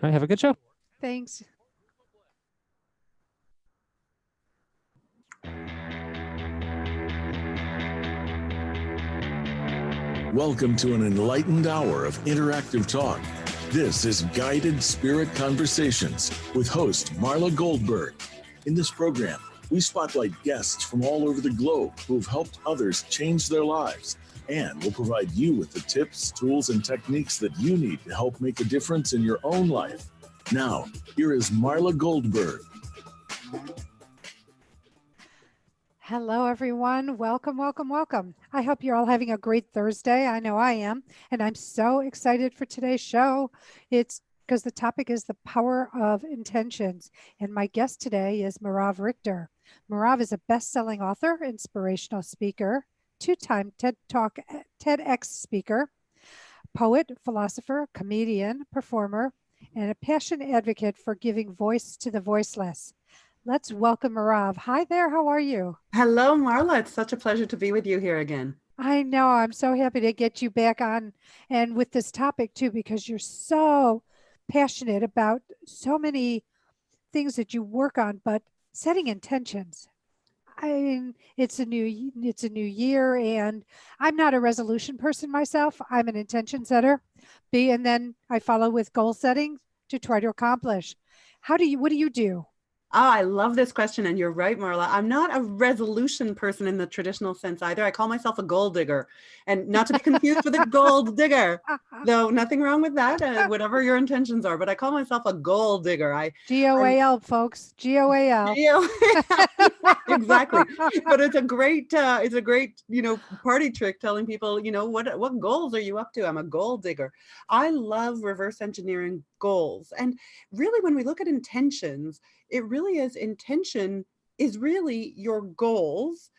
All right, have a good show. Thanks. Welcome to an enlightened hour of interactive talk. This is Guided Spirit Conversations with host Marla Goldberg. In this program, we spotlight guests from all over the globe who have helped others change their lives, and will provide you with the tips, tools, and techniques that you need to help make a difference in your own life. Now, here is Marla Goldberg. Hello, everyone. Welcome, welcome, welcome. I hope you're all having a great Thursday. I know I am. And I'm so excited for today's show. It's because the topic is the power of intentions. And my guest today is Merav Richter. Merav is a best-selling author, inspirational speaker, two-time TEDx speaker, poet, philosopher, comedian, performer, and a passionate advocate for giving voice to the voiceless. Let's welcome Merav. Hi there. How are you? Hello, Marla. It's such a pleasure to be with you here again. I know. I'm so happy to get you back on and with this topic too, because you're so passionate about so many things that you work on, but setting intentions. I mean, it's a new year, and I'm not a resolution person myself. I'm an intention setter. And then I follow with goal setting to try to accomplish. What do you do? Oh, I love this question. And you're right, Marla. I'm not a resolution person in the traditional sense either. I call myself a goal digger, and not to be confused with a gold digger, though nothing wrong with that, whatever your intentions are. But I call myself a goal digger. GOAL, folks. GOAL. Exactly. But it's a great, party trick telling people, what goals are you up to? I'm a goal digger. I love reverse engineering goals. And really, when we look at intentions, it really is intention is really your goals.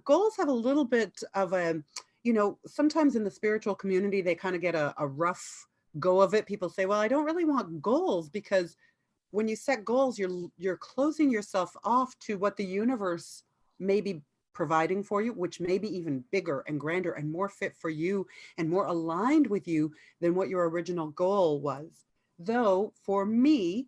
Goals have a little bit of a, sometimes in the spiritual community, they kind of get a rough go of it. People say, well, I don't really want goals, because when you set goals, you're closing yourself off to what the universe may be providing for you, which may be even bigger and grander and more fit for you and more aligned with you than what your original goal was. Though for me,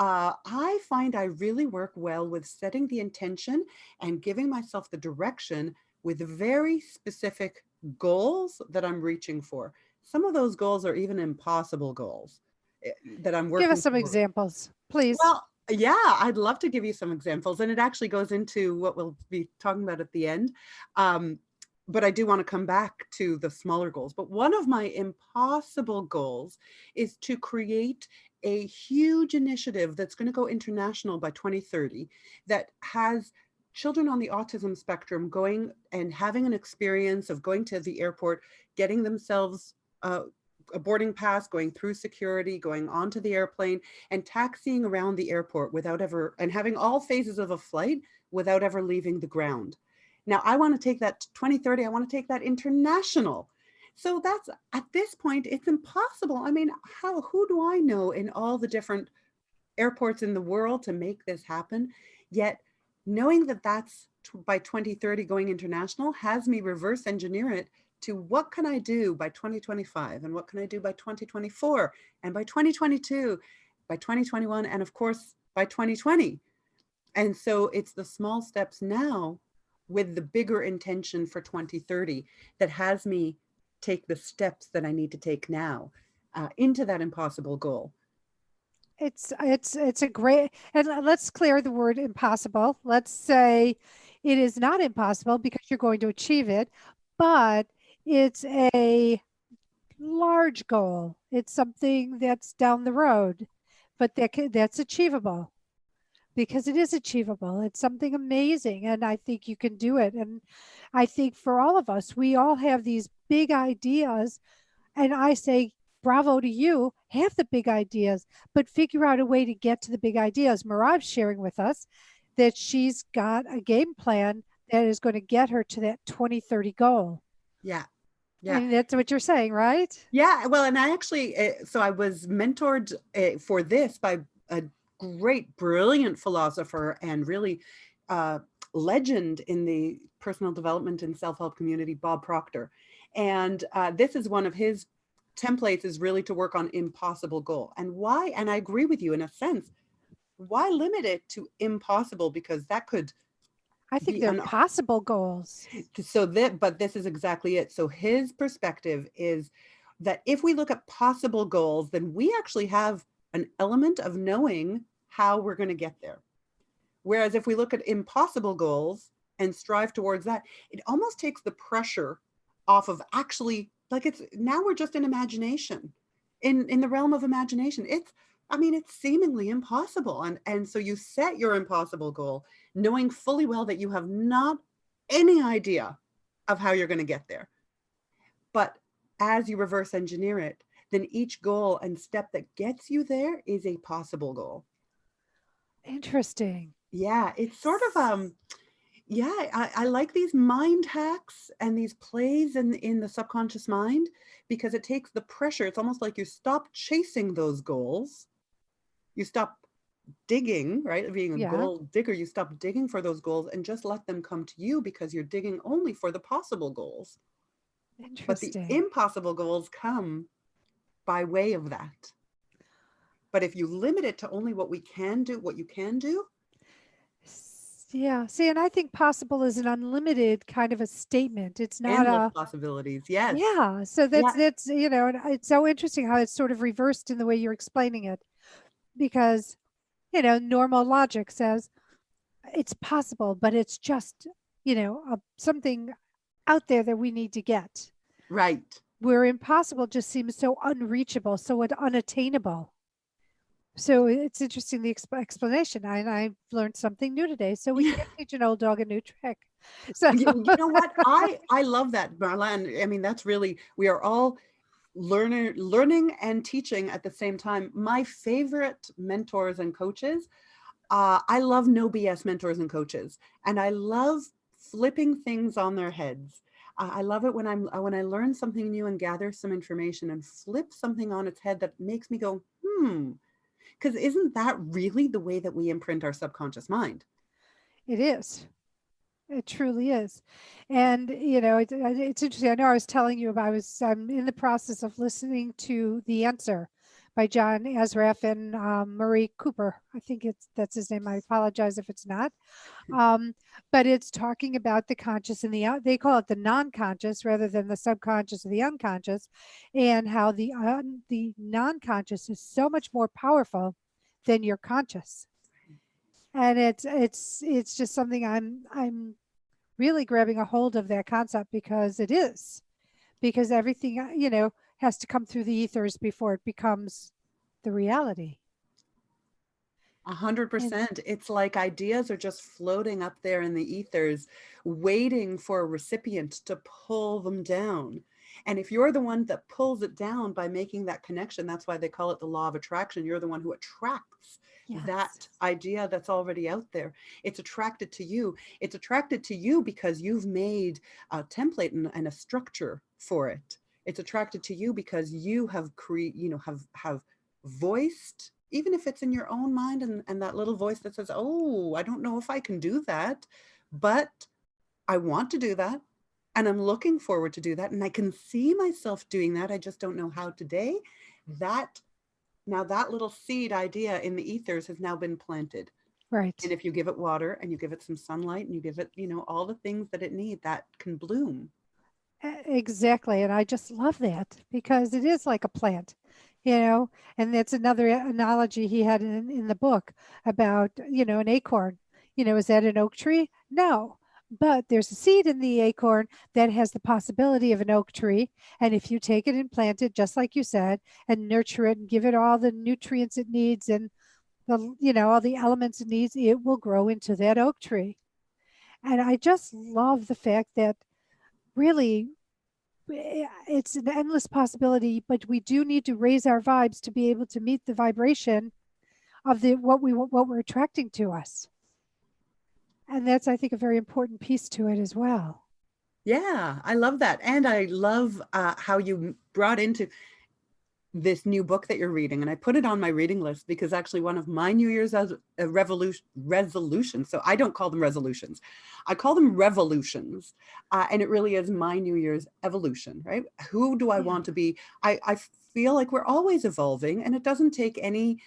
I find I really work well with setting the intention and giving myself the direction with very specific goals that I'm reaching for. Some of those goals are even impossible goals that I'm working. Give us some examples, please. Well, yeah, I'd love to give you some examples, and it actually goes into what we'll be talking about at the end. But I do want to come back to the smaller goals. But one of my impossible goals is to create a huge initiative that's going to go international by 2030 that has children on the autism spectrum going and having an experience of going to the airport, getting themselves a boarding pass, going through security, going onto the airplane, and taxiing around the airport and having all phases of a flight without ever leaving the ground. Now, I want to take that to 2030. I want to take that international. So that's, at this point, it's impossible. I mean, who do I know in all the different airports in the world to make this happen? Yet knowing that that's by 2030 going international has me reverse engineer it to what can I do by 2025, and what can I do by 2024, and by 2022, by 2021, and of course, by 2020. And so it's the small steps now with the bigger intention for 2030 that has me take the steps that I need to take now into that impossible goal. It's a great, and let's clear the word impossible. Let's say it is not impossible because you're going to achieve it, but it's a large goal. It's something that's down the road, but that's achievable, because it is achievable. It's something amazing, and I think you can do it. And I think for all of us, we all have these big ideas, and I say, bravo to you, have the big ideas, but figure out a way to get to the big ideas. Merav's sharing with us that she's got a game plan that is going to get her to that 2030 goal. Yeah. Yeah. And that's what you're saying, right? Yeah. Well, and I actually, so I was mentored for this by a great, brilliant philosopher and really legend in the personal development and self-help community, Bob Proctor. And this is one of his templates is really to work on impossible goal. And why? And I agree with you in a sense. Why limit it to impossible? Because that could I think be they're an possible goals. so that, but this is exactly it. So his perspective is that if we look at possible goals, then we actually have an element of knowing how we're going to get there. Whereas if we look at impossible goals and strive towards that, it almost takes the pressure off of actually, like, it's now we're just in imagination, in the realm of imagination. It's, I mean, it's seemingly impossible. And so you set your impossible goal knowing fully well that you have not any idea of how you're going to get there. But as you reverse engineer it, then each goal and step that gets you there is a possible goal. Interesting. Yeah, it's sort of yeah, I like these mind hacks and these plays in the subconscious mind, because it takes the pressure. It's almost like you stop chasing those goals. You stop digging, right? Being a Yeah. goal digger, you stop digging for those goals and just let them come to you, because you're digging only for the possible goals. But the Interesting. impossible goals come by way of that. But if you limit it to only what we can do, what you can do, Yeah. See, and I think possible is an unlimited kind of a statement. It's not endless a, possibilities. Yes. yeah. So Yeah. that's, you know, and it's so interesting how it's sort of reversed in the way you're explaining it, because, you know, normal logic says it's possible, but it's just, you know, something out there that we need to get. Right. Where impossible just seems so unreachable, so unattainable. So it's interesting, the explanation. I've learned something new today. So we Yeah. can't teach an old dog a new trick. So You know what? I love that, Marla. And I mean, that's really, we are all learning and teaching at the same time. My favorite mentors and coaches, I love no BS mentors and coaches, and I love flipping things on their heads. I love it when when I learn something new and gather some information and flip something on its head that makes me go, because isn't that really the way that we imprint our subconscious mind? it is. It truly is. And, you know, it's interesting. I know I was telling you about, I'm in the process of listening to The Answer by John Asraf and Murray Cooper. I think that's his name. I apologize if it's not. But it's talking about the conscious and they call it the non-conscious rather than the subconscious or the unconscious, and how the non-conscious is so much more powerful than your conscious. And it's just something I'm really grabbing a hold of, that concept, because it is, because everything, you know, has to come through the ethers before it becomes the reality. 100%. It's like ideas are just floating up there in the ethers, waiting for a recipient to pull them down. And if you're the one that pulls it down by making that connection, that's why they call it the law of attraction. You're the one who attracts that idea that's already out there. It's attracted to you. It's attracted to you because you've made a template and a structure for it. It's attracted to you because you have have voiced, even if it's in your own mind, and that little voice that says, oh, I don't know if I can do that, but I want to do that. And I'm looking forward to do that. And I can see myself doing that. I just don't know how today. Now that little seed idea in the ethers has now been planted. Right. And if you give it water and you give it some sunlight and you give it, all the things that it needs, that can bloom. Exactly. And I just love that, because it is like a plant, you know, and that's another analogy he had in the book about, you know, an acorn. You know, is that an oak tree? No. But there's a seed in the acorn that has the possibility of an oak tree. And if you take it and plant it, just like you said, and nurture it and give it all the nutrients it needs and the, you know, all the elements it needs, it will grow into that oak tree. And I just love the fact that really it's an endless possibility, but we do need to raise our vibes to be able to meet the vibration of what we're attracting to us. And that's, I think, a very important piece to it as well. Yeah, I love that. And I love how you brought into, this new book that you're reading, and I put it on my reading list because actually one of my New Year's resolutions, so I don't call them resolutions, I call them revolutions, and it really is my New Year's evolution, right? Who do I Yeah. want to be? I feel like we're always evolving, and it doesn't take any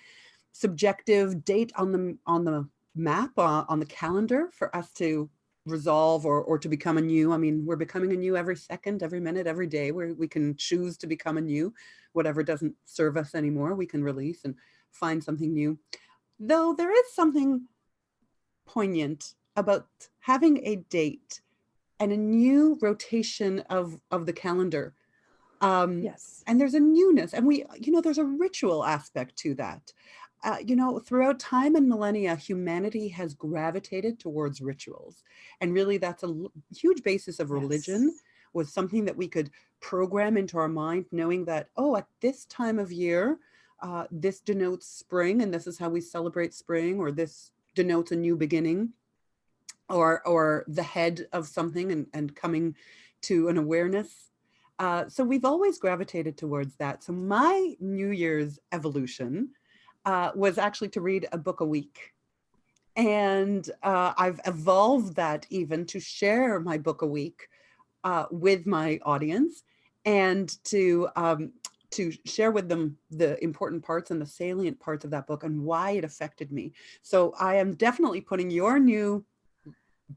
subjective date on the map, on the calendar for us to resolve or to become anew. I mean, we're becoming anew every second, every minute, every day, where we can choose to become anew. Whatever doesn't serve us anymore, we can release and find something new. Though there is something poignant about having a date and a new rotation of the calendar. Yes. And there's a newness, and there's a ritual aspect to that. Throughout time and millennia, humanity has gravitated towards rituals. And really, that's a huge basis of religion, Yes. was something that we could program into our mind, knowing that, oh, at this time of year, this denotes spring, and this is how we celebrate spring, or this denotes a new beginning, or the head of something and coming to an awareness. So we've always gravitated towards that. So my New Year's evolution was actually to read a book a week. And I've evolved that even to share my book a week with my audience, and to share with them the important parts and the salient parts of that book and why it affected me. So I am definitely putting your new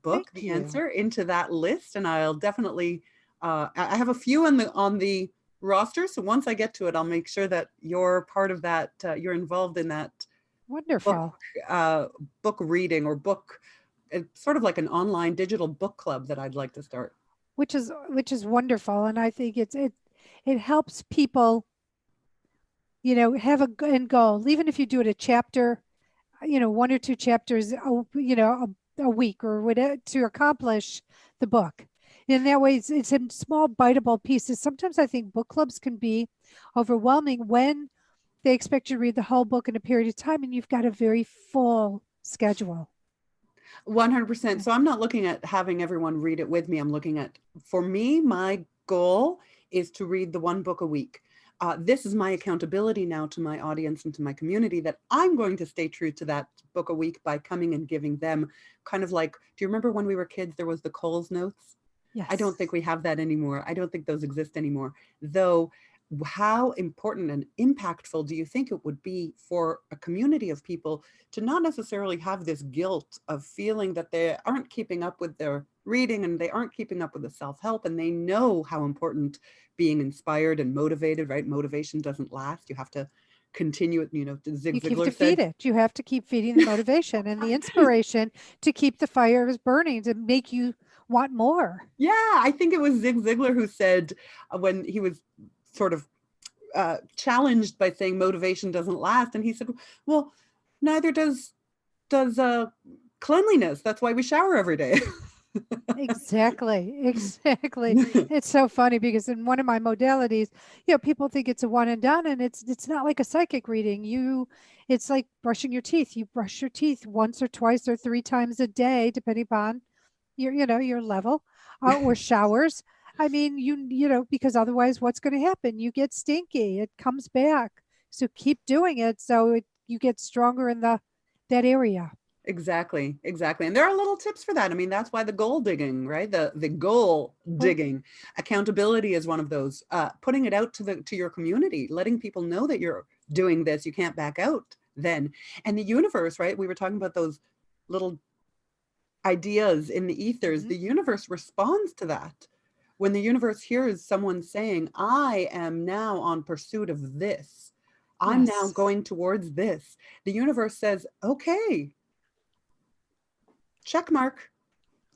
book, Thank The you. Answer, into that list, and I'll definitely I have a few on the roster, so once I get to it, I'll make sure that you're part of that, you're involved in that book Wonderful. uh, book reading, or book, it's sort of like an online digital book club that I'd like to start. Which is wonderful, and I think it helps people, have a end goal, even if you do it a chapter, one or two chapters, a week or whatever, to accomplish the book. And that way, it's in small, biteable pieces. Sometimes I think book clubs can be overwhelming when they expect you to read the whole book in a period of time, and you've got a very full schedule. 100%. So I'm not looking at having everyone read it with me. I'm looking at, for me, my goal is to read the one book a week. This is my accountability now to my audience and to my community, that I'm going to stay true to that book a week by coming and giving them kind of like, do you remember when we were kids, there was the Coles notes? I Yes. don't think we have that anymore. I don't think those exist anymore. Though, how important and impactful do you think it would be for a community of people to not necessarily have this guilt of feeling that they aren't keeping up with their reading, and they aren't keeping up with the self-help, and they know how important being inspired and motivated, right? Motivation doesn't last. You have to continue it. Zig You have Ziglar to feed said, it. You have to keep feeding the motivation and the inspiration to keep the fires burning, to make you want more. yeah, I think it was Zig Ziglar who said, when he was sort of challenged by saying motivation doesn't last, and he said, well, neither does cleanliness. That's why we shower every day. Exactly. Exactly. It's so funny because in one of my modalities, people think it's a one and done, and it's not like a psychic reading. It's like brushing your teeth. You brush your teeth once or twice or three times a day, depending upon your level, or showers. I mean, because otherwise what's going to happen? You get stinky. It comes back. So keep doing it so you get stronger in that area. Exactly, exactly. And there are little tips for that. I mean, that's why the goal digging, right? The goal Well, digging, accountability is one of those. Putting it out to your community, letting people know that you're doing this. You can't back out then. And the universe, right? We were talking about those little ideas in the ethers. mhm. The universe responds to that. When the universe hears someone saying, I am now on pursuit of this, I'm now Yes. going towards this, the universe says, okay, check mark.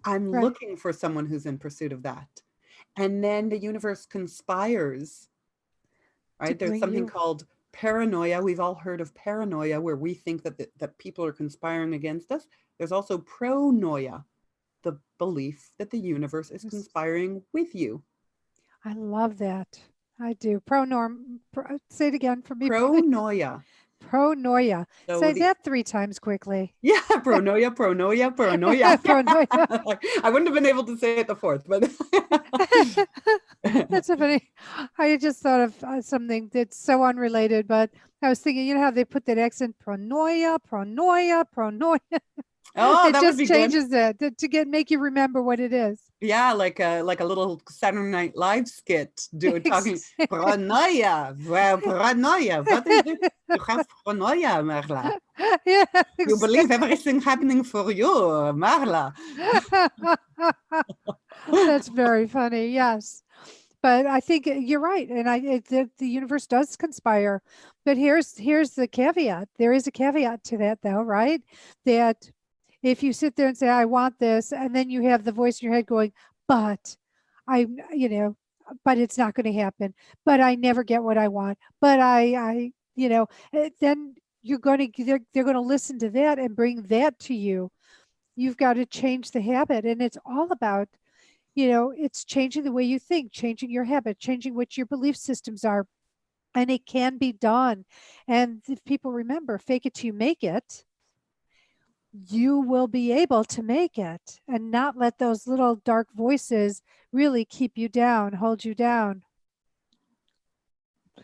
I'm Right. looking for someone who's in pursuit of that. And then the universe conspires, To right? There's bring something you. called paranoia. We've all heard of paranoia, where we think that people are conspiring against us. There's also pronoia, the belief that the universe is conspiring with you. I love that. I do. Say it again for me, please. Pronoia. Pronoia. So Say that 3 times quickly. Yeah, pronoia, pronoia, pronoia. Pronoia. Like, I wouldn't have been able to say it the fourth, but That's so funny. I just thought of something that's so unrelated, but I was thinking, you know how they put that accent, pronoia, pronoia, pronoia. oh, It that would just be good. changes it to make you remember what it is. Yeah, like a little Saturday Night Live skit, talking pronoia, pronoia. What is it? You have pronoia, Marla. Yeah, You believe everything happening for you, Marla. That's very funny. Yes. But I think you're right, and the universe does conspire. But here's the caveat. There is a caveat to that, though, right? That if you sit there and say, "I want this," and then you have the voice in your head going, "But you know, but it's not going to happen. But I never get what I want. But then you're going to they're going to listen to that and bring that to you. You've got to change the habit, and it's all about it's changing the way you think, changing your habit, changing what your belief systems are. And it can be done. And if people remember, fake it till you make it, you will be able to make it and not let those little dark voices really keep you down, hold you down.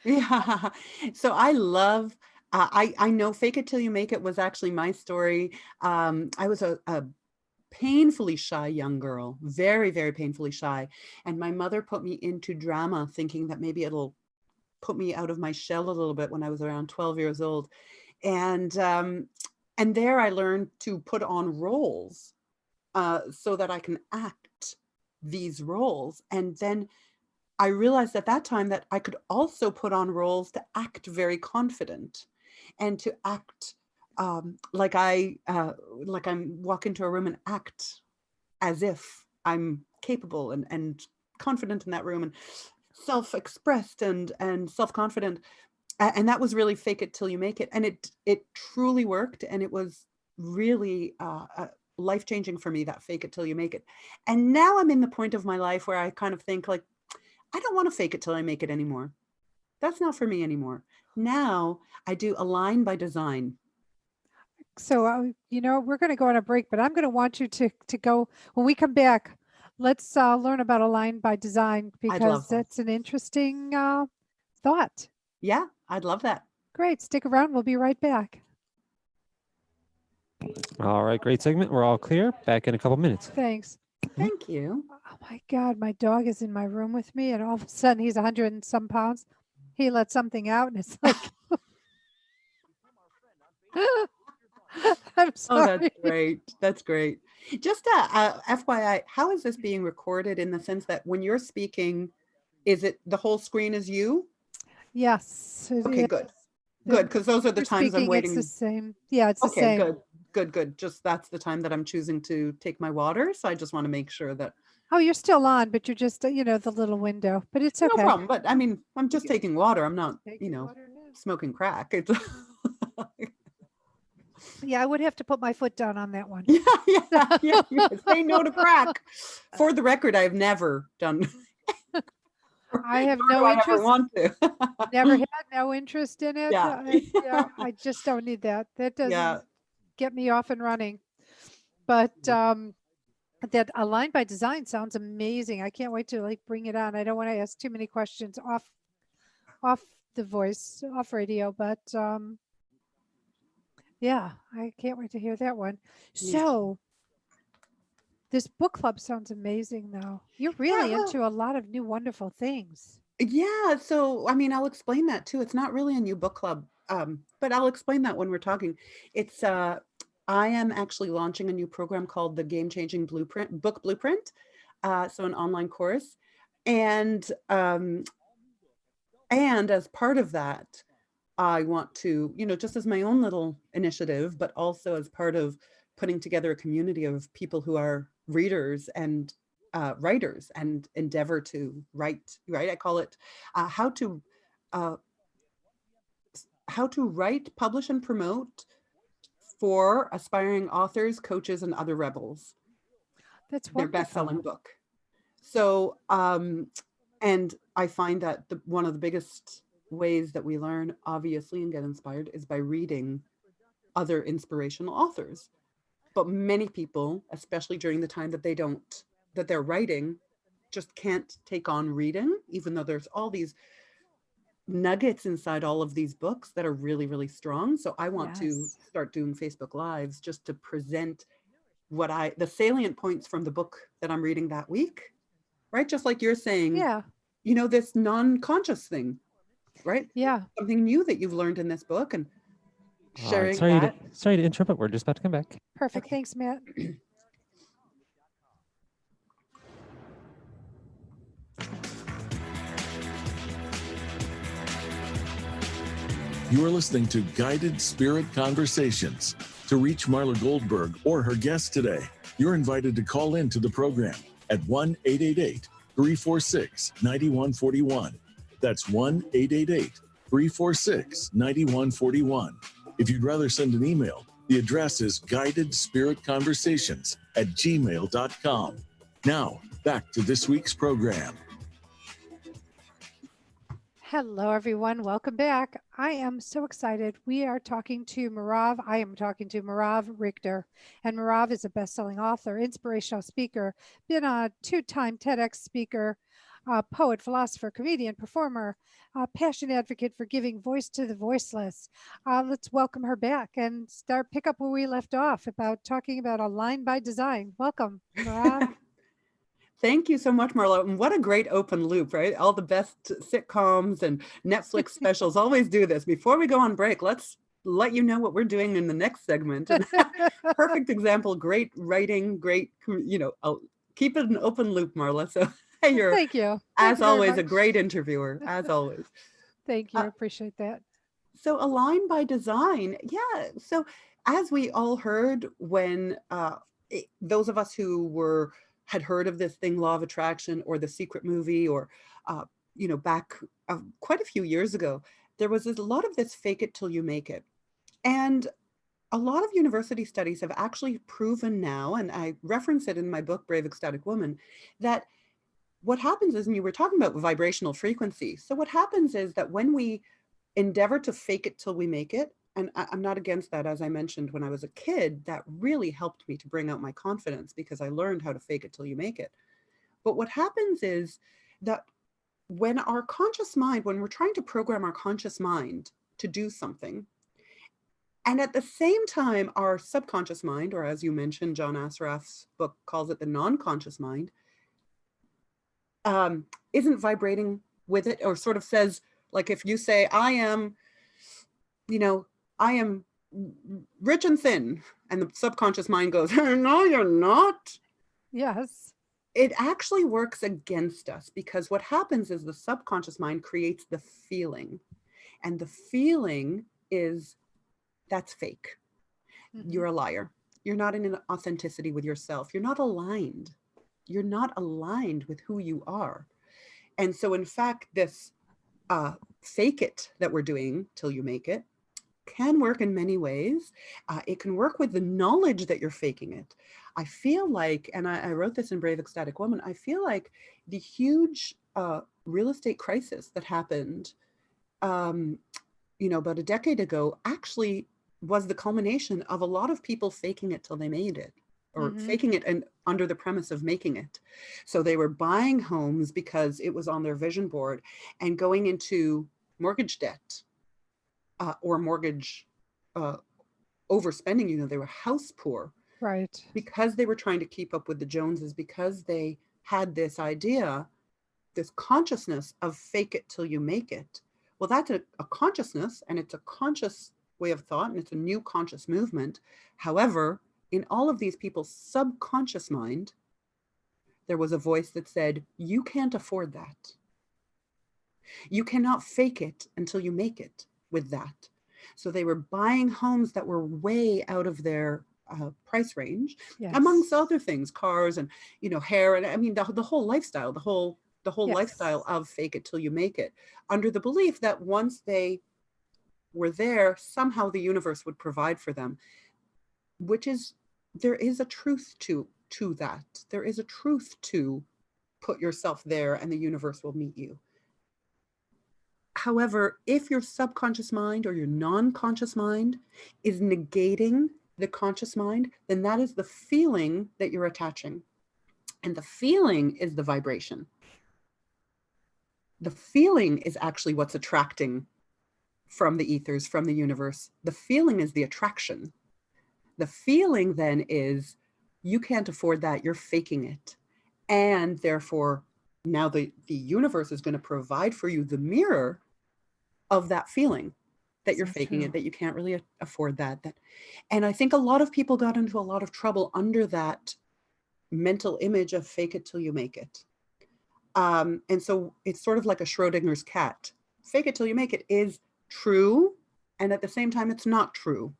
Yeah. So I love, I know Fake It Till You Make It was actually my story. I was a painfully shy young girl, very, very painfully shy. And my mother put me into drama thinking that maybe it'll put me out of my shell a little bit when I was around 12 years old. And there I learned to put on roles so that I can act these roles. And then I realized at that time that I could also put on roles to act very confident and to act like I'm walk into a room and act as if I'm capable and confident in that room and self-expressed and self-confident. And that was really Fake It Till You Make It. And it truly worked. And it was really life-changing for me, that Fake It Till You Make It. And now I'm in the point of my life where I kind of think like, I don't want to fake it till I make it anymore. That's not for me anymore. Now I do Align by Design. So, we're going to go on a break, but I'm going to want you to go when we come back. Let's learn about Align by Design because that's an interesting thought. Yeah, I'd love that. Great. Stick around. We'll be right back. All right. Great segment. We're all clear. Back in a couple minutes. Thanks. Thank you. Oh my God, my dog is in my room with me, and all of a sudden he's 100 and some pounds. He let something out, and it's like, I'm sorry. Oh, that's great. That's great. Just FYI, how is this being recorded in the sense that when you're speaking, is it the whole screen is you? Yes. Okay, good. Good, because those are the times I'm waiting. It's the same. Yeah, it's the same. Okay, good. Just that's the time that I'm choosing to take my water. So I just want to make sure that. Oh, you're still on, but you're just, the little window, but it's okay. No problem. But I mean, I'm just taking water. I'm not, smoking crack. It's Yeah, I would have to put my foot down on that one. Yeah. Say no to crack. For the record, I have never done. I have no interest. I never want to. Never had no interest in it. Yeah. I just don't need that. That doesn't get me off and running. But that Align by Design sounds amazing. I can't wait to bring it on. I don't want to ask too many questions off the voice, off radio, but yeah, I can't wait to hear that one. So this book club sounds amazing though. You're really into a lot of new wonderful things. Yeah. So, I mean, I'll explain that too. It's not really a new book club, but I'll explain that when we're talking. It's, I am actually launching a new program called the Game Changing Book Blueprint. So an online course. And as part of that, I want to, just as my own little initiative, but also as part of putting together a community of people who are readers and writers and endeavor to write, right? I call it how to write, publish, and promote for aspiring authors, coaches, and other rebels. That's wonderful. Their best-selling book. So, and I find that one of the biggest ways that we learn, obviously, and get inspired is by reading other inspirational authors. But many people, especially during the time that they're writing, just can't take on reading, even though there's all these nuggets inside all of these books that are really, really strong. So I want to Yes. start doing Facebook Lives just to present the salient points from the book that I'm reading that week, right? Just like you're saying, Yeah. this non-conscious thing, right? Yeah. Something new that you've learned in this book and All right. sharing that. Sorry to interrupt, but we're just about to come back. Perfect. Okay. Thanks, Matt. You are listening to Guided Spirit Conversations. To reach Marla Goldberg or her guest today, you're invited to call in to the program at 1-888-346-9141. That's 1-888-346-9141. If you'd rather send an email, the address is guidedspiritconversations@gmail.com. Now, back to this week's program. Hello, everyone. Welcome back. I am so excited. We are talking to Marav. I am talking to Marav Richter. And Marav is a best-selling author, inspirational speaker, been a two-time TEDx speaker, poet, philosopher, comedian, performer, passionate advocate for giving voice to the voiceless. Let's welcome her back and pick up where we left off about talking about Aligned by Design. Welcome, Marav. Thank you so much, Marla. And what a great open loop, right? All the best sitcoms and Netflix specials always do this. Before we go on break, let's let you know what we're doing in the next segment. And perfect example, great writing, great, I'll keep it an open loop, Marla. So you're, Thank you. as you very always, a much. great interviewer, as always. Thank you. Appreciate that. So Aligned by Design. Yeah. So as we all heard when those of us who had heard of this thing, Law of Attraction, or The Secret movie, or, back quite a few years ago, there was a lot of this fake it till you make it. And a lot of university studies have actually proven now, and I reference it in my book, Brave Ecstatic Woman, that what happens is, and you were talking about vibrational frequency. So what happens is that when we endeavor to fake it till we make it, and I'm not against that. As I mentioned, when I was a kid, that really helped me to bring out my confidence because I learned how to fake it till you make it. But what happens is that when our conscious mind, when we're trying to program our conscious mind to do something, and at the same time, our subconscious mind, or as you mentioned, John Assaraf's book calls it the non-conscious mind, isn't vibrating with it, or sort of says, like if you say, I am rich and thin, and the subconscious mind goes, no, you're not. Yes. It actually works against us, because what happens is the subconscious mind creates the feeling, and the feeling is that's fake. Mm-hmm. You're a liar. You're not in an authenticity with yourself. You're not aligned. You're not aligned with who you are. And so in fact, this fake it that we're doing till you make it can work in many ways. It can work with the knowledge that you're faking it. I feel like, and I wrote this in Brave Ecstatic Woman, I feel like the huge real estate crisis that happened, about a decade ago, actually was the culmination of a lot of people faking it till they made it, or mm-hmm. faking it and under the premise of making it. So they were buying homes because it was on their vision board and going into mortgage debt or mortgage overspending. They were house poor. Right. Because they were trying to keep up with the Joneses, because they had this idea, this consciousness of fake it till you make it. Well, that's a consciousness, and it's a conscious way of thought, and it's a new conscious movement. However, in all of these people's subconscious mind, there was a voice that said, you can't afford that. You cannot fake it until you make it with that. So they were buying homes that were way out of their price range, yes. amongst other things, cars and, hair. And I mean, the whole lifestyle, the whole yes. lifestyle of fake it till you make it, under the belief that once they were there, somehow the universe would provide for them, there is a truth to that. There is a truth to put yourself there and the universe will meet you. However, if your subconscious mind or your non-conscious mind is negating the conscious mind, then that is the feeling that you're attaching. And the feeling is the vibration. The feeling is actually what's attracting from the ethers, from the universe. The feeling is the attraction. The feeling then is, you can't afford that, you're faking it. And therefore, now the universe is going to provide for you the mirror of that feeling that you're faking it, that you can't really afford that. And I think a lot of people got into a lot of trouble under that mental image of fake it till you make it. And so it's sort of like a Schrodinger's cat. Fake it till you make it is true. And at the same time, it's not true.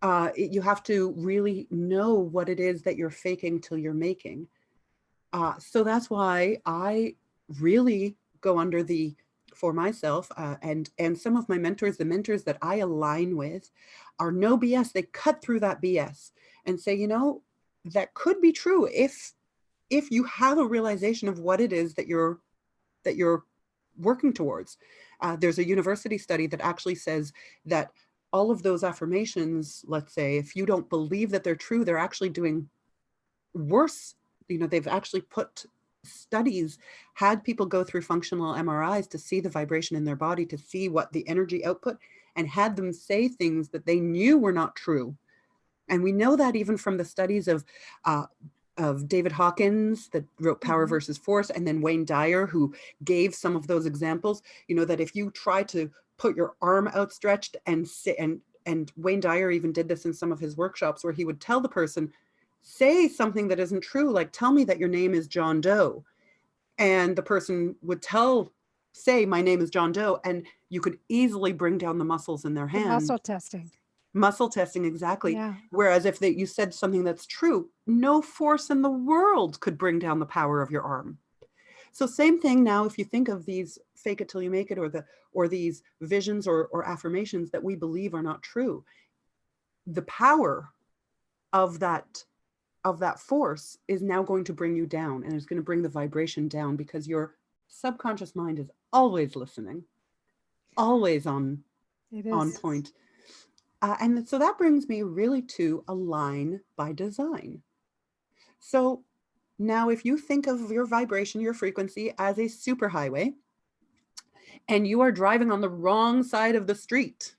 You have to really know what it is that you're faking till you're making. So that's why I really go under for myself, and some of my mentors, the mentors that I align with, are no BS. They cut through that BS and say, you know, that could be true if you have a realization of what it is that you're working towards. There's a university study that actually says that all of those affirmations, let's say, if you don't believe that they're true, they're actually doing worse. You know, they've actually put studies, had people go through functional MRIs to see the vibration in their body, to see what the energy output, and had them say things that they knew were not true. And we know that even from the studies of David Hawkins, that wrote Power versus Force, and then Wayne Dyer, who gave some of those examples, you know, that if you try to put your arm outstretched and sit, and Wayne Dyer even did this in some of his workshops, where he would tell the person, say something that isn't true, like, tell me that your name is John Doe. And the person would say, my name is John Doe. And you could easily bring down the muscles in their hand. Muscle testing. Muscle testing, exactly. Yeah. Whereas if you said something that's true, no force in the world could bring down the power of your arm. So same thing now, if you think of these fake it till you make it, or these visions or affirmations that we believe are not true, the power of that force is now going to bring you down, and it's going to bring the vibration down, because your subconscious mind is always listening, always on point. And so that brings me really to align by design. So now if you think of your vibration, your frequency as a superhighway, and you are driving on the wrong side of the street,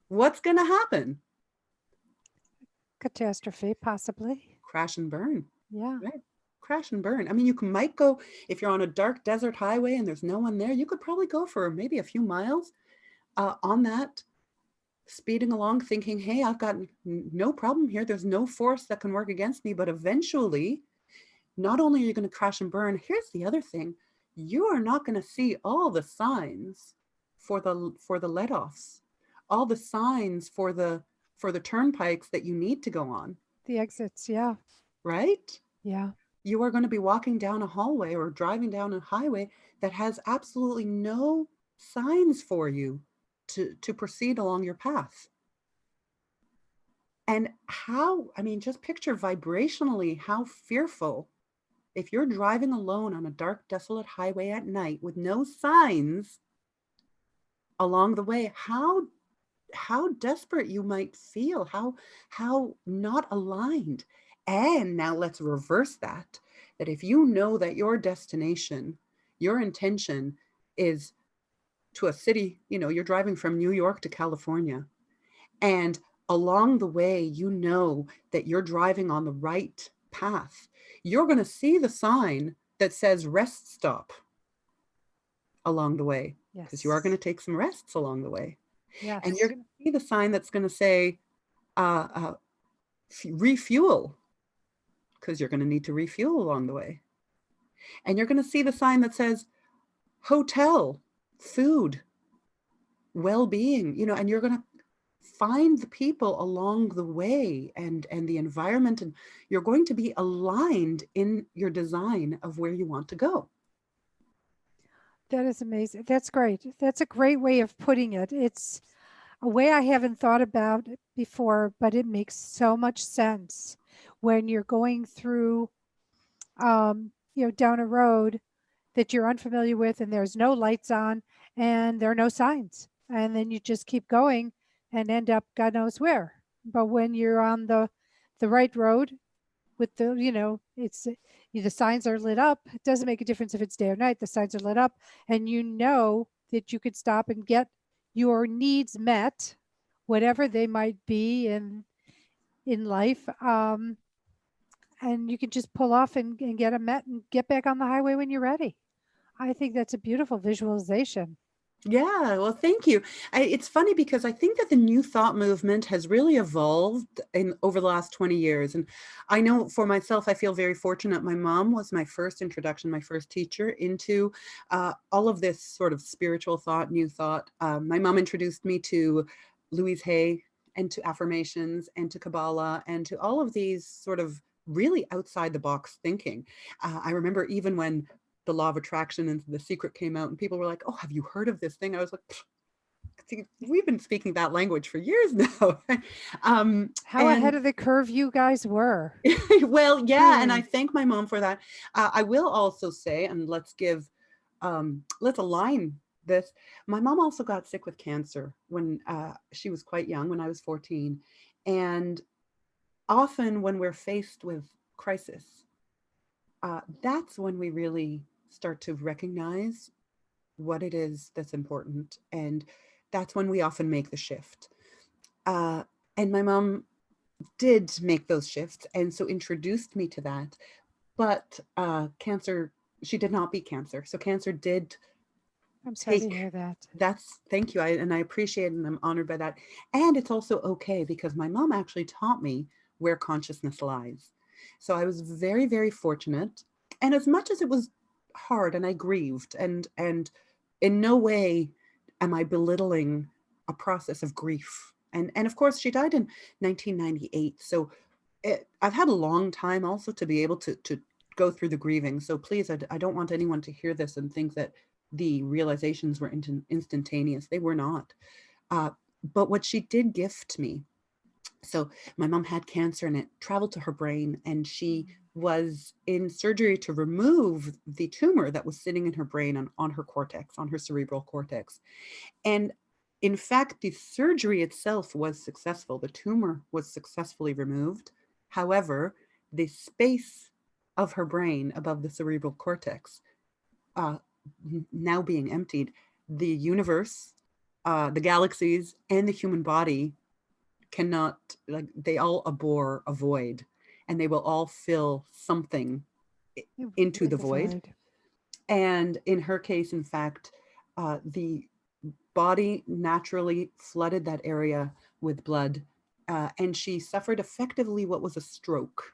what's going to happen? Catastrophe, possibly. Crash and burn. Yeah. Right. Crash and burn. I mean, you might go, if you're on a dark desert highway and there's no one there, you could probably go for maybe a few miles on that, speeding along, thinking, hey, I've got no problem here. There's no force that can work against me. But eventually, not only are you going to crash and burn, here's the other thing. You are not going to see all the signs for the let-offs, all the signs for the turnpikes that you need to go on. The exits, yeah. Right? Yeah. You are going to be walking down a hallway or driving down a highway that has absolutely no signs for you to proceed along your path. And just picture vibrationally how fearful, if you're driving alone on a dark, desolate highway at night with no signs along the way, how desperate you might feel, how not aligned. And now let's reverse that if you know that your destination, your intention is to a city, you're driving from New York to California, and along the way, you know that you're driving on the right path, you're going to see the sign that says rest stop along the way, because you are going to take some rests along the way. Yes. And you're going to see the sign that's going to say refuel, because you're going to need to refuel along the way. And you're going to see the sign that says hotel, food, well-being, and you're going to find the people along the way and the environment, and you're going to be aligned in your design of where you want to go. That is amazing. That's great. That's a great way of putting it. It's a way I haven't thought about it before, but it makes so much sense when you're going through, down a road that you're unfamiliar with, and there's no lights on, and there are no signs. And then you just keep going and end up God knows where. But when you're on the right road with the, it's the signs are lit up. It doesn't make a difference if it's day or night. The signs are lit up, and you know that you could stop and get your needs met, whatever they might be in life. And you can just pull off and get them met and get back on the highway when you're ready. I think that's a beautiful visualization. Yeah, well, thank you. It's funny because I think that the New Thought movement has really evolved over the last 20 years. And I know for myself, I feel very fortunate. My mom was my first introduction, my first teacher into all of this sort of spiritual thought, New Thought. My mom introduced me to Louise Hay and to affirmations and to Kabbalah and to all of these sort of really outside the box thinking. I remember even when the law of attraction and The Secret came out and people were like, oh, have you heard of this thing? I was like, we've been speaking that language for years now. How ahead of the curve you guys were. Well, yeah. And I thank my mom for that. I will also say, and let's align this. My mom also got sick with cancer when she was quite young, when I was 14. And often when we're faced with crisis, that's when we really start to recognize what it is that's important. And that's when we often make the shift. And my mom did make those shifts and so introduced me to that. But cancer, she did not beat cancer. So cancer did. I'm sorry to hear that. Thank you. And I appreciate it and I'm honored by that. And it's also okay because my mom actually taught me where consciousness lies. So I was very, very fortunate. And as much as it was hard and I grieved and in no way am I belittling a process of grief. And of course she died in 1998. So I've had a long time also to be able to go through the grieving. So please, I don't want anyone to hear this and think that the realizations were instantaneous. They were not. But what she did gift me. So my mom had cancer and it traveled to her brain and she was in surgery to remove the tumor that was sitting in her brain on her cortex, on her cerebral cortex. And in fact, the surgery itself was successful. The tumor was successfully removed. However, the space of her brain above the cerebral cortex now being emptied, the universe, the galaxies, and the human body cannot, they all abhor a void and they will all fill something into the void. And in her case, in fact, the body naturally flooded that area with blood and she suffered effectively what was a stroke.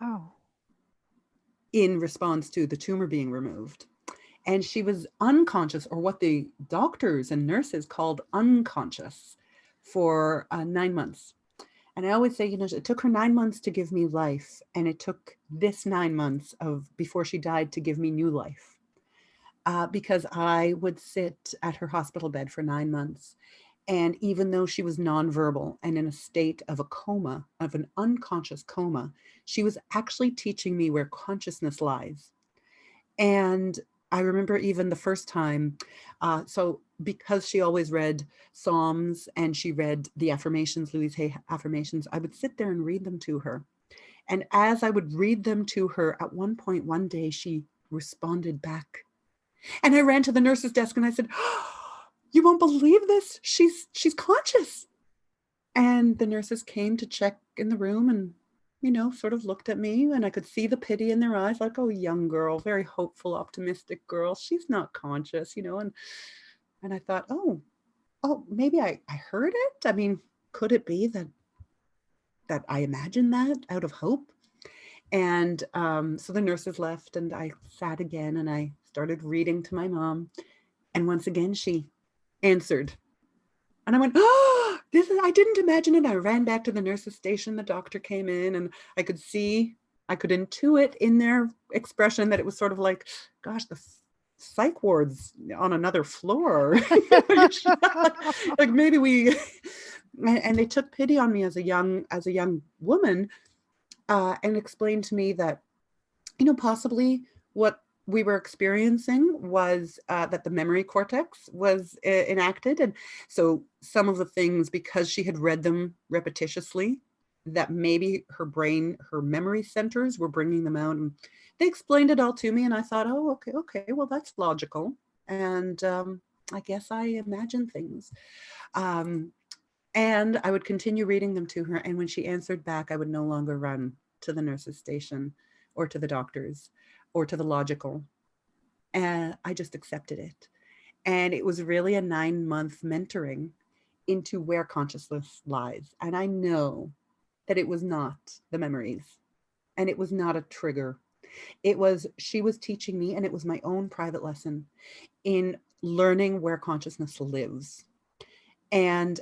Oh. In response to the tumor being removed. And she was unconscious, or what the doctors and nurses called unconscious, for 9 months. And I always say, it took her 9 months to give me life. And it took this 9 months before she died to give me new life. Because I would sit at her hospital bed for 9 months. And even though she was nonverbal and in a state of a coma, of an unconscious coma, she was actually teaching me where consciousness lies. And I remember even the first time, so because she always read Psalms and she read the affirmations, Louise Hay affirmations, I would sit there and read them to her. And as I would read them to her, at one point, one day, she responded back. And I ran to the nurse's desk and I said, oh, you won't believe this. She's conscious. And the nurses came to check in the room and sort of looked at me and I could see the pity in their eyes, like, oh, young girl, very hopeful, optimistic girl. She's not conscious, and I thought, oh, maybe I heard it. I mean, could it be that I imagined that out of hope? And so the nurses left and I sat again and I started reading to my mom. And once again, she answered. And I went, oh, I didn't imagine it. I ran back to the nurse's station. The doctor came in and I could intuit in their expression that it was sort of like, gosh, the psych ward's on another floor. Like maybe and they took pity on me as a young woman and explained to me that, possibly what we were experiencing was that the memory cortex was enacted. And so some of the things, because she had read them repetitiously, that maybe her brain, her memory centers were bringing them out. And they explained it all to me. And I thought, oh, okay, well, that's logical. And I guess I imagine things. And I would continue reading them to her. And when she answered back, I would no longer run to the nurse's station or to the doctors or to the logical. And I just accepted it. And it was really a 9-month mentoring into where consciousness lies. And I know that it was not the memories, and it was not a trigger. She was teaching me, and it was my own private lesson in learning where consciousness lives. And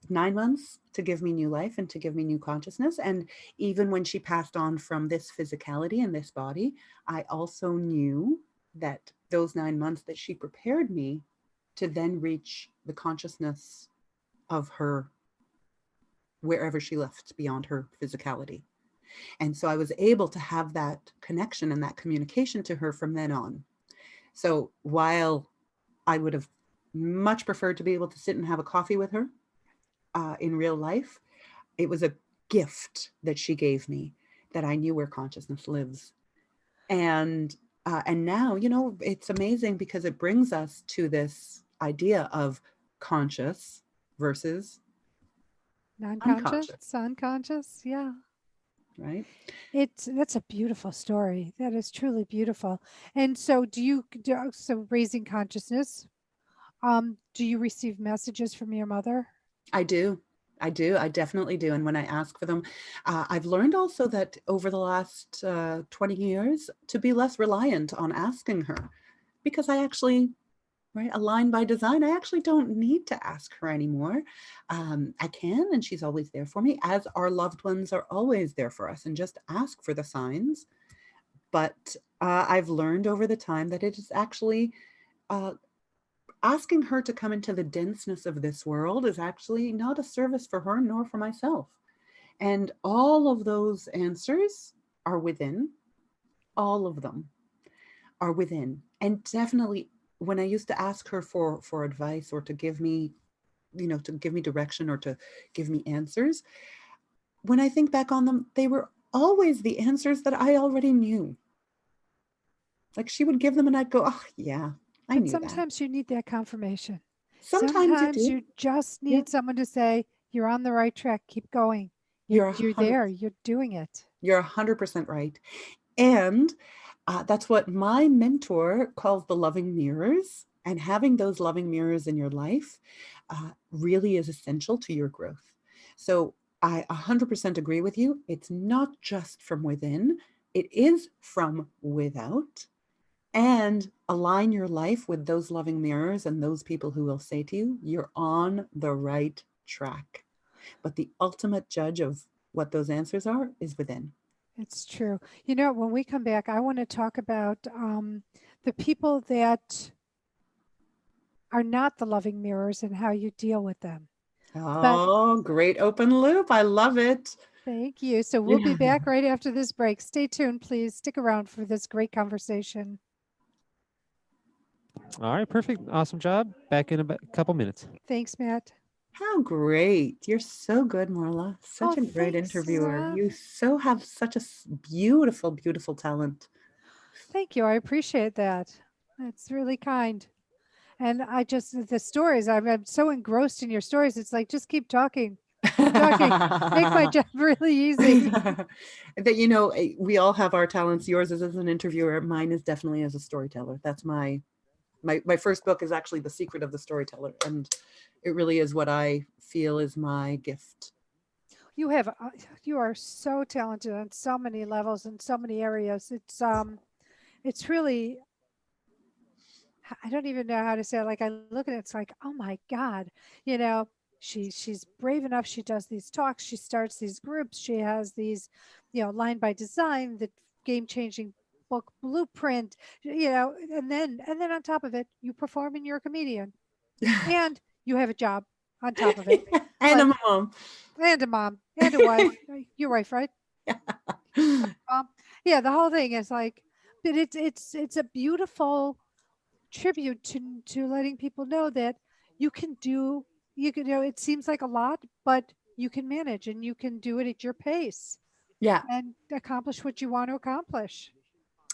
9 months to give me new life and to give me new consciousness. And even when she passed on from this physicality and this body, I also knew that those 9 months that she prepared me to then reach the consciousness of her wherever she left beyond her physicality. And so I was able to have that connection and that communication to her from then on. So while I would have much preferred to be able to sit and have a coffee with her in real life, it was a gift that she gave me, that I knew where consciousness lives. And now, it's amazing because it brings us to this idea of conscious versus non-conscious, unconscious. Yeah. Right. That's a beautiful story. That is truly beautiful. And so so raising consciousness, do you receive messages from your mother? I do. I definitely do. And when I ask for them, I've learned also that over the last 20 years to be less reliant on asking her, because I actually, right, aligned by design, I actually don't need to ask her anymore. I can, and she's always there for me, as our loved ones are always there for us, and just ask for the signs. But I've learned over the time that it is actually asking her to come into the denseness of this world is actually not a service for her nor for myself. And all of those answers are within. All of them are within. And definitely when I used to ask her for advice or to give me, to give me direction or to give me answers, when I think back on them, they were always the answers that I already knew. Like she would give them and I'd go, oh yeah, I knew that. Sometimes you need that confirmation. Sometimes you just need someone to say, you're on the right track, keep going. You're there, you're doing it. You're 100% right. And that's what my mentor calls the loving mirrors. And having those loving mirrors in your life really is essential to your growth. So I 100% agree with you. It's not just from within, it is from without. And align your life with those loving mirrors and those people who will say to you, you're on the right track. But the ultimate judge of what those answers are is within. It's true. When we come back, I want to talk about the people that are not the loving mirrors and how you deal with them. Great open loop. I love it. Thank you. So we'll be back right after this break. Stay tuned, please. Stick around for this great conversation. All right, perfect. Awesome job. Back in a couple minutes. Thanks, Matt. How great. You're so good, Marla. Such a great interviewer. Love. You have such a beautiful, beautiful talent. Thank you. I appreciate that. That's really kind. And the stories, I'm so engrossed in your stories. It's like, just keep talking. Make my job really easy. That, we all have our talents. Yours is as an interviewer. Mine is definitely as a storyteller. That's my first book is actually The Secret of the Storyteller. And it really is what I feel is my gift. You are so talented on so many levels and so many areas. It's really, I don't even know how to say it. Like I look at it, it's like, oh my God, she's brave enough. She does these talks. She starts these groups. She has these, Line by Design, the game-changing book blueprint, and then on top of it, you perform and you're a comedian and you have a job on top of it. And a mom. And a mom. And a wife. Your wife, right? Yeah, the whole thing is like, but it's a beautiful tribute to letting people know that you can do, you can, it seems like a lot, but you can manage and you can do it at your pace Yeah, and accomplish what you want to accomplish.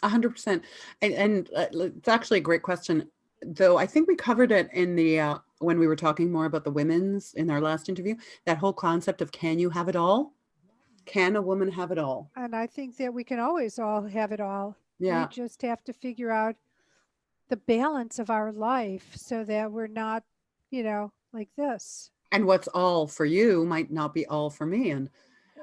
100%. And it's actually a great question, though. I think we covered it in the when we were talking more about the women's in our last interview. That whole concept of, can you have it all? Can a woman have it all? And I think that we can always all have it all. We Yeah. just have to figure out the balance of our life so that we're not, like this. And what's all for you might not be all for me. And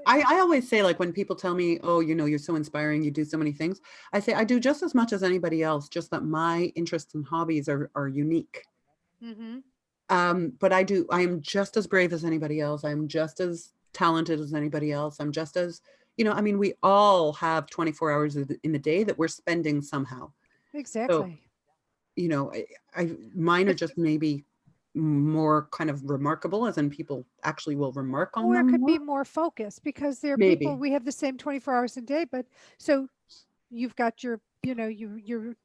I always say, like, when people tell me, oh, you're so inspiring, you do so many things, I say I do just as much as anybody else, just that my interests and hobbies are unique. Mm-hmm. But I am just as brave as anybody else. I'm just as talented as anybody else. I'm just as, I mean, we all have 24 hours in the day that we're spending somehow. Exactly. So, mine are just maybe more kind of remarkable, as in people actually will remark on Or it them could more. be more focused because there are Maybe. people, we have the same 24 hours a day, but so you've got your, your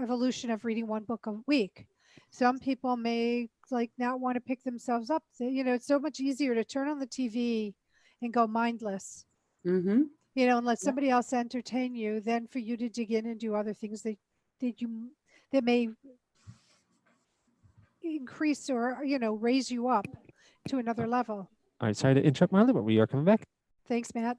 evolution of reading one book a week. Some people may like not want to pick themselves up. It's so much easier to turn on the TV and go mindless, Mm-hmm. and let somebody else entertain you than for you to dig in and do other things that may increase or, raise you up to another level. All right, sorry to interrupt, Marla, but we are coming back. Thanks, Matt.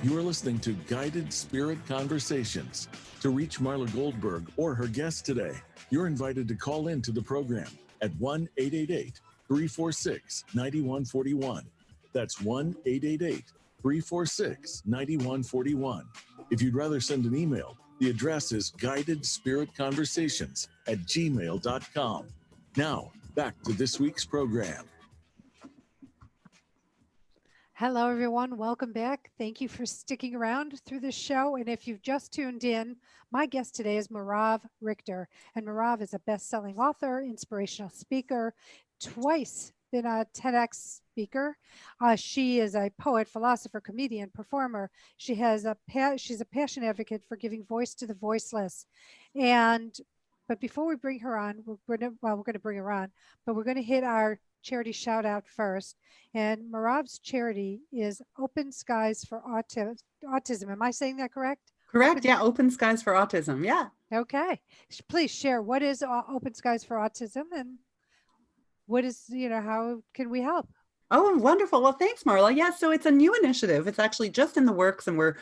You are listening to Guided Spirit Conversations. To reach Marla Goldberg or her guest today, you're invited to call in to the program at 1-888-346-9141. That's 1-888-346-9141. If you'd rather send an email, the address is guidedspiritconversations@gmail.com. Now, back to this week's program. Hello, everyone. Welcome back. Thank you for sticking around through the show. And if you've just tuned in, my guest today is Merav Richter. And Merav is a best-selling author, inspirational speaker, twice been a TEDx speaker. She is a poet, philosopher, comedian, performer. She's a passion advocate for giving voice to the voiceless. But before we bring her on, we're going to bring her on, but we're going to hit our charity shout out first. And Merav's charity is Open Skies for Autism. Am I saying that correct? Correct. Yeah. Open Skies for Autism. Yeah. Okay. Please share, what is Open Skies for Autism and what is, how can we help? Oh, wonderful. Well, thanks, Marla. Yeah, so it's a new initiative. It's actually just in the works, and we're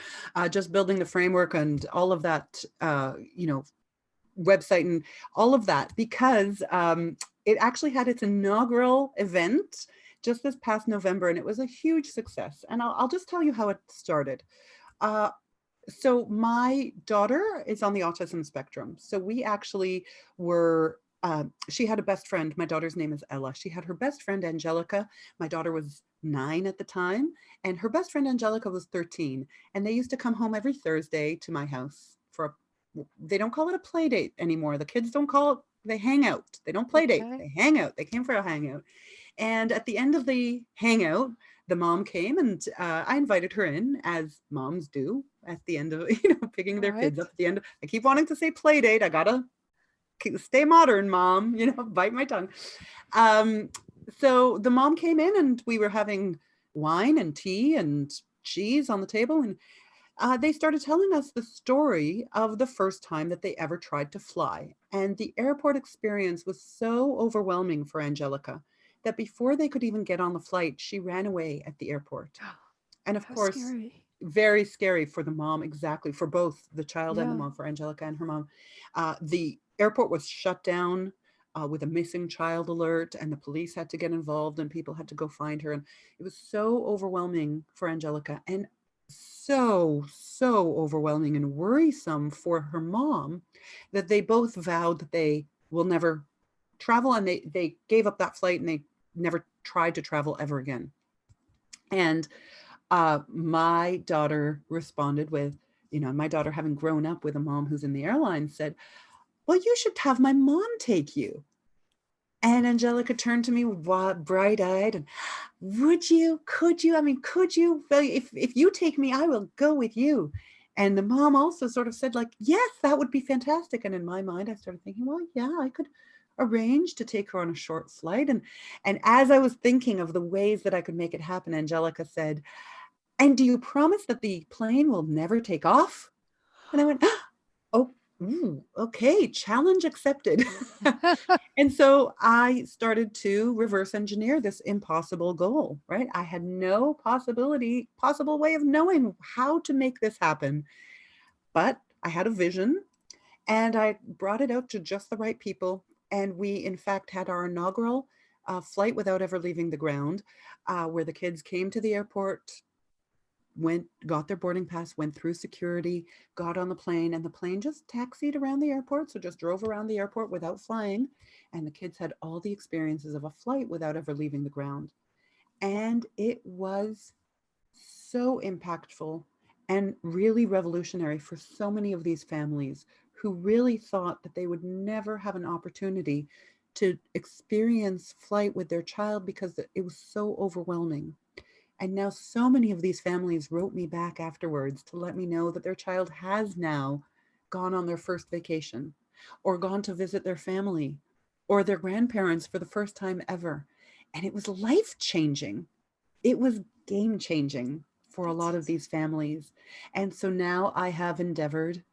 just building the framework and all of that, website and all of that, because it actually had its inaugural event just this past November, and it was a huge success. And I'll just tell you how it started. So my daughter is on the autism spectrum. So we actually were, she had a best friend. My daughter's name is Ella. She had her best friend, Angelica. My daughter was 9 at the time, and her best friend, Angelica, was 13. And they used to come home every Thursday to my house they don't call it a play date anymore. The kids don't call it, they hang out. They don't play date, they hang out. They came for a hangout. And at the end of the hangout, the mom came, and I invited her in, as moms do at the end of, picking their kids up at the end. I keep wanting to say play date. I gotta stay modern, Mom, bite my tongue. So the mom came in, and we were having wine and tea and cheese on the table. And they started telling us the story of the first time that they ever tried to fly. And the airport experience was so overwhelming for Angelica that before they could even get on the flight, she ran away at the airport. And of course, very scary for the mom, exactly, for both the child and the mom, for Angelica and her mom. The airport was shut down with a missing child alert, and the police had to get involved, and people had to go find her. And it was so overwhelming for Angelica, and so overwhelming and worrisome for her mom, that they both vowed that they will never travel, and they gave up that flight, and they never tried to travel ever again. And my daughter responded with, my daughter, having grown up with a mom who's in the airline, said, well, you should have my mom take you. And Angelica turned to me bright-eyed and, could you, could you, well, if you take me, I will go with you. And the mom also sort of said like, yes, that would be fantastic. And in my mind, I started thinking, well, yeah, I could arrange to take her on a short flight. And as I was thinking of the ways that I could make it happen, Angelica said, and do you promise that the plane will never take off? And I went, oh, okay, challenge accepted. And so I started to reverse engineer this impossible goal, right? I had no possible way of knowing how to make this happen. But I had a vision and I brought it out to just the right people. And we, in fact, had our inaugural flight without ever leaving the ground, where the kids came to the airport, got their boarding pass, went through security, got on the plane, and the plane just taxied around the airport. So just drove around the airport without flying. And the kids had all the experiences of a flight without ever leaving the ground. And it was so impactful and really revolutionary for so many of these families who really thought that they would never have an opportunity to experience flight with their child because it was so overwhelming. And now so many of these families wrote me back afterwards to let me know that their child has now gone on their first vacation or gone to visit their family or their grandparents for the first time ever. And it was life-changing. It was game-changing for a lot of these families. And so now I have endeavored,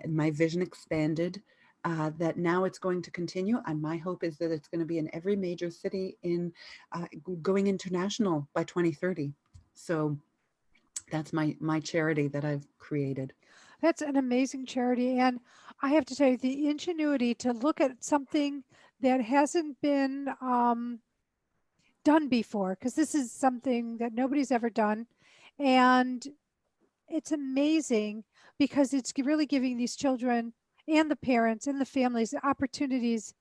my vision expanded, that now it's going to continue. And my hope is that it's going to be in every major city in going international by 2030. So that's my charity that I've created. That's an amazing charity. And I have to tell you, the ingenuity to look at something that hasn't been done before, because this is something that nobody's ever done. And it's amazing because it's really giving these children and the parents and the families opportunities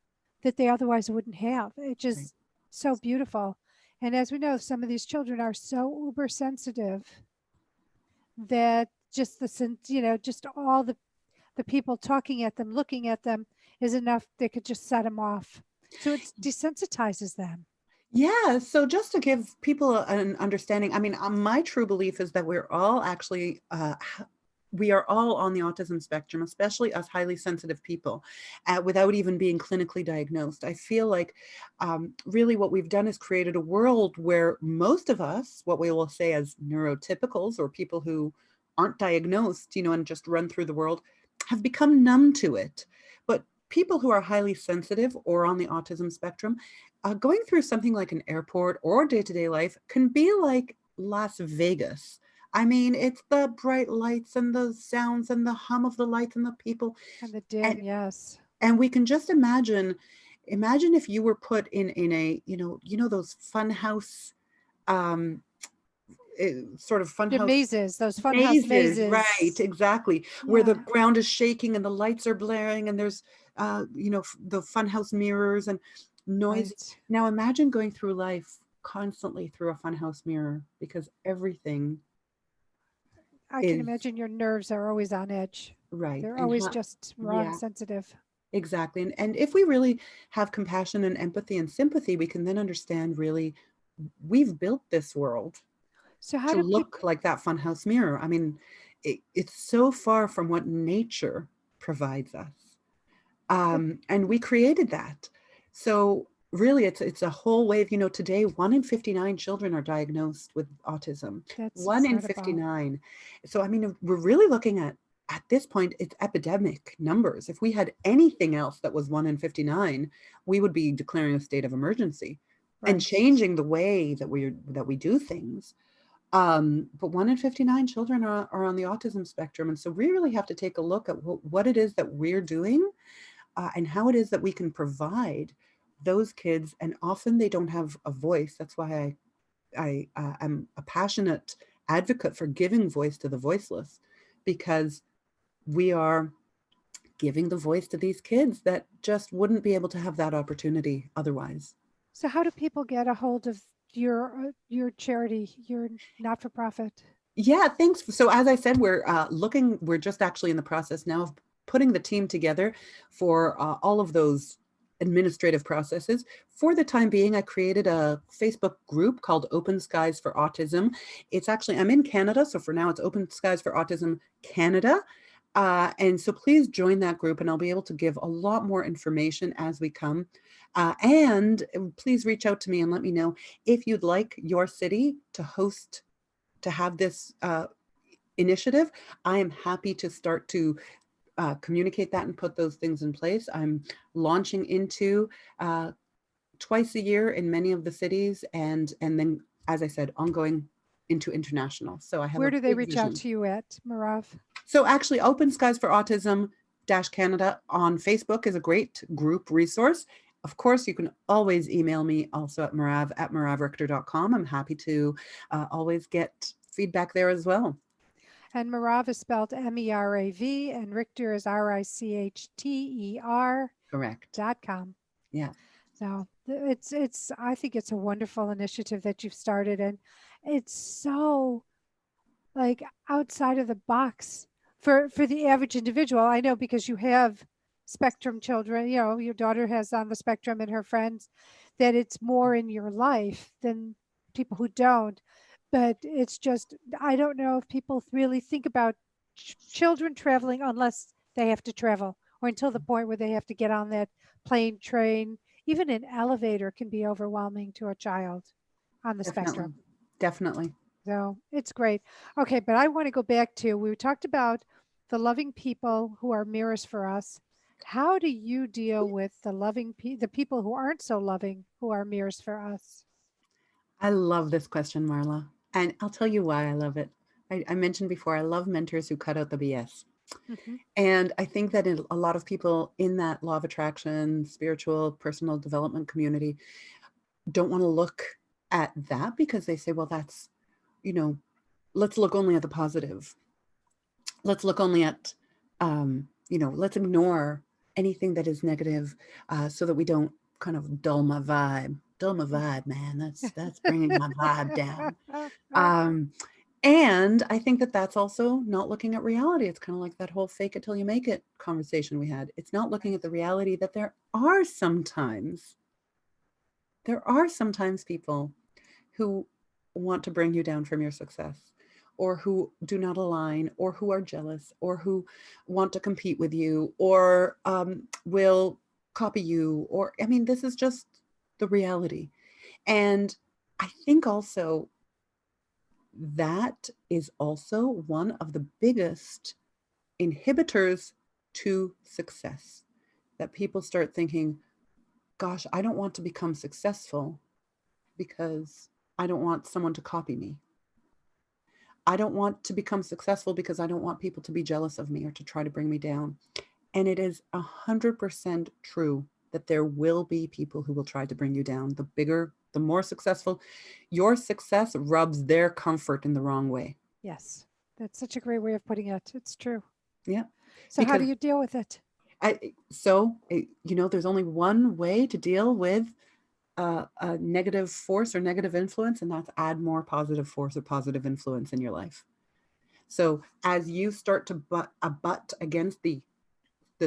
that they otherwise wouldn't have. It's just Right. so beautiful. And as we know, some of these children are so uber sensitive that just just all the people talking at them, looking at them is enough. They could just set them off. So it desensitizes them. Yeah. So just to give people an understanding, my true belief is that we're all actually, we are all on the autism spectrum, especially us highly sensitive people, without even being clinically diagnosed. I feel like really what we've done is created a world where most of us, what we will say as neurotypicals or people who aren't diagnosed, and just run through the world, have become numb to it. But people who are highly sensitive or on the autism spectrum, going through something like an airport or day-to-day life can be like Las Vegas. It's the bright lights and the sounds and the hum of the lights and the people. And the dim, yes. And we can just imagine if you were put in a, those fun house, sort of fun The house mazes, those fun house mazes. Right, exactly. Where the Yeah. ground is shaking and the lights are blaring and there's, the funhouse mirrors and noise. Right. Now imagine going through life constantly through a funhouse mirror because everything I can imagine your nerves are always on edge. right. They're And always just raw and yeah, sensitive. exactly. And if we really have compassion and empathy and sympathy, we can then understand really we've built this world So how to do look like that funhouse mirror. It's so far from what nature provides us. And we created that. So really it's a whole wave. Today 1 in 59 children are diagnosed with autism. That's 1 in incredible. 59. So we're really looking at this point, it's epidemic numbers. If we had anything else that was 1 in 59, we would be declaring a state of emergency and Right. changing the way that we do things. But 1 in 59 children are on the autism spectrum. And so we really have to take a look at what it is that we're doing and how it is that we can provide those kids. And often they don't have a voice. That's why I am a passionate advocate for giving voice to the voiceless, because we are giving the voice to these kids that just wouldn't be able to have that opportunity otherwise. So how do people get a hold of your charity, your not-for-profit? Yeah, thanks. So as I said, we're just actually in the process now of putting the team together for all of those administrative processes. For the time being, I created a Facebook group called Open Skies for Autism. It's actually, I'm in Canada, so for now it's Open Skies for Autism Canada. And so please join that group, and I'll be able to give a lot more information as we come. And please reach out to me and let me know if you'd like your city to host, to have this initiative. I am happy to start to communicate that and put those things in place. I'm launching into twice a year in many of the cities, and then, as I said, ongoing into international. So I have. Where do they reach out to you at, Marav? So actually, Open Skies for Autism Canada on Facebook is a great group resource. Of course, you can always email me also at marav@maravrichter.com. I'm happy to always get feedback there as well. And Marav is spelled MERAV, and Richter is RICHTER. Correct. .com. Yeah. So it's I think it's a wonderful initiative that you've started, and it's so like outside of the box for the average individual. I know, because you have spectrum children, you know, your daughter has on the spectrum and her friends, that it's more in your life than people who don't. But it's just, I don't know if people really think about children traveling unless they have to travel, or until the point where they have to get on that plane, train. Even an elevator can be overwhelming to a child on the spectrum. Definitely. So it's great. Okay, but I want to go back to, we talked about the loving people who are mirrors for us. How do you deal with the people who aren't so loving, who are mirrors for us? I love this question, Marla. And I'll tell you why I love it. I mentioned before, I love mentors who cut out the BS. Mm-hmm. And I think that a lot of people in that law of attraction, spiritual, personal development community don't want to look at that, because they say, well, that's, you know, let's look only at the positive. Let's look only at, let's ignore anything that is negative, so that we don't kind of dull my vibe, man. That's bringing my vibe down. And I think that that's also not looking at reality. It's kind of like that whole fake it till you make it conversation we had. It's not looking at the reality that there are sometimes people who want to bring you down from your success, or who do not align, or who are jealous, or who want to compete with you, or will copy you, or, I mean, this is just the reality. And I think also that is also one of the biggest inhibitors to success, that people start thinking, gosh, I don't want to become successful because I don't want someone to copy me. I don't want to become successful because I don't want people to be jealous of me or to try to bring me down. And it is 100% true that there will be people who will try to bring you down. The bigger, the more successful, your success rubs their comfort in the wrong way. Yes, that's such a great way of putting it. It's true. Yeah. So how do you deal with it? There's only one way to deal with a negative force or negative influence, and that's add more positive force or positive influence in your life. So as you start to butt against the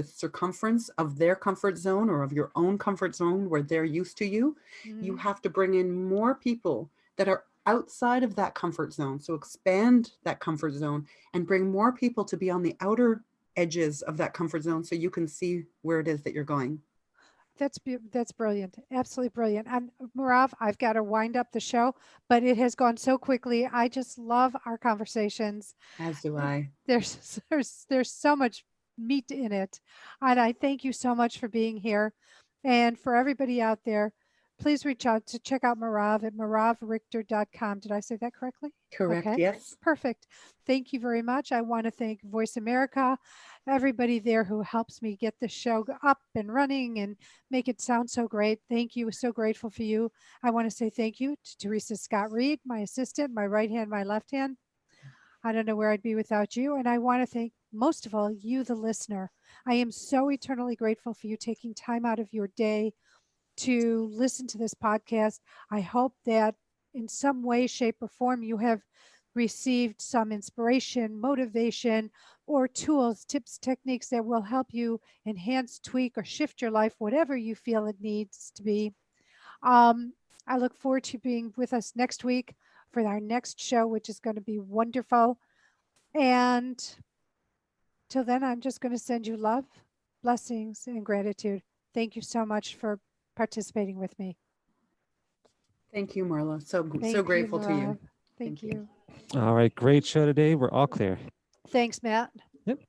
circumference of their comfort zone, or of your own comfort zone where they're used to you, you have to bring in more people that are outside of that comfort zone. So expand that comfort zone and bring more people to be on the outer edges of that comfort zone, so you can see where it is that you're going. That's brilliant. Absolutely brilliant. And Marav, I've got to wind up the show, but it has gone so quickly. I just love our conversations. As do I. There's so much meat in it. And I thank you so much for being here. And for everybody out there, please reach out to check out Marav at maravrichter.com. Did I say that correctly? Correct. Okay. Yes. Perfect. Thank you very much. I want to thank Voice America, everybody there who helps me get the show up and running and make it sound so great. Thank you. So grateful for you. I want to say thank you to Teresa Scott Reed, my assistant, my right hand, my left hand. I don't know where I'd be without you. And I want to thank, most of all, you, the listener. I am so eternally grateful for you taking time out of your day to listen to this podcast. I hope that in some way, shape, or form, you have received some inspiration, motivation, or tools, tips, techniques that will help you enhance, tweak, or shift your life, whatever you feel it needs to be. I look forward to being with us next week for our next show, which is going to be wonderful. And till then, I'm just going to send you love, blessings, and gratitude. Thank you so much for participating with me. Thank you, Marla. So Thank grateful you, to you. love. Thank you. All right, great show today. We're all clear. Thanks, Matt. Yep.